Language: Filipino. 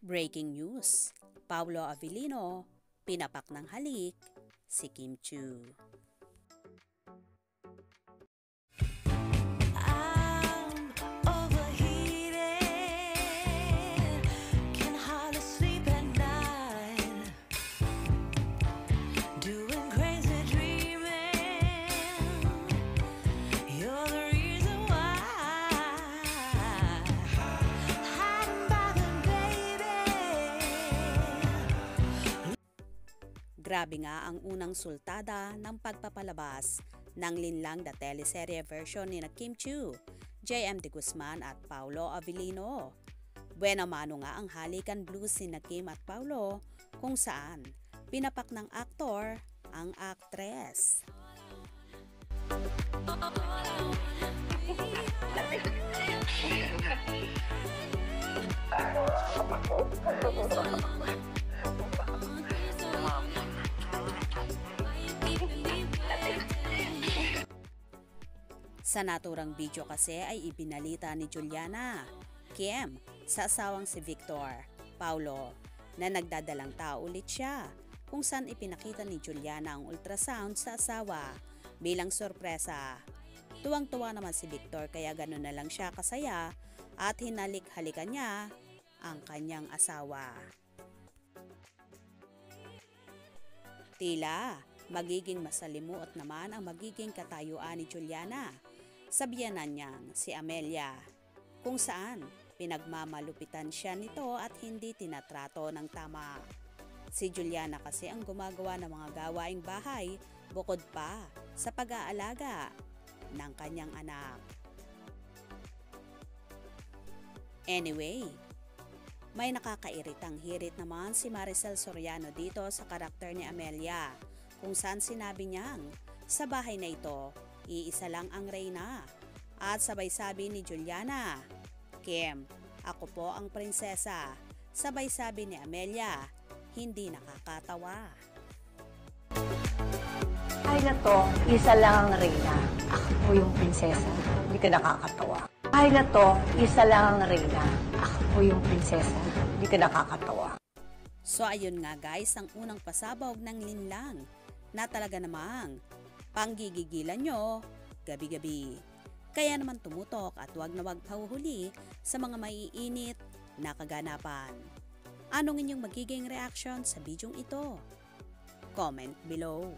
Breaking news, Paolo Avellino, pinapak ng halik si Kim Chiu. Grabe nga ang unang sultada ng pagpapalabas ng Linlang the teleserye version ni Kim Chiu, JM De Guzman at Paolo Avellino. Buena mano nga ang halikan blues ni Kim at Paolo kung saan pinapak ng aktor ang aktres. Sa naturang video kasi ay ibinalita ni Juliana Kim sa asawang si Victor Paolo na nagdadalang tao ulit siya, kung saan ipinakita ni Juliana ang ultrasound sa asawa bilang sorpresa. Tuwang-tuwa naman si Victor kaya gano'n na lang siya kasaya at hinalik-halikan niya ang kanyang asawa. Tila magiging masalimuot naman ang magiging katayuan ni Juliana sa biyenan niyang si Amelia, kung saan pinagmamalupitan siya nito at hindi tinatrato ng tama. Si Juliana kasi ang gumagawa ng mga gawaing bahay bukod pa sa pag-aalaga ng kanyang anak. Anyway, may nakakairitang hirit naman si Maricel Soriano dito sa karakter ni Amelia, kung saan sinabi niyang sa bahay na ito, iisa lang ang reyna. At sabay sabi ni Juliana, Kim, ako po ang prinsesa. Sabay sabi ni Amelia, hindi nakakatawa. Ay na to, isa lang ang reyna. Ako po yung prinsesa. Hindi ka nakakatawa. Ay na to, isa lang ang reyna. Ako po yung prinsesa. Hindi ka nakakatawa. So ayun nga guys, ang unang pasabog ng Linlang na talaga namang panggigigilan nyo gabi-gabi. Kaya naman tumutok at wag na wag pahuhuli sa mga maiinit na kaganapan. Anong inyong magiging reaction sa bidyong ito? Comment below.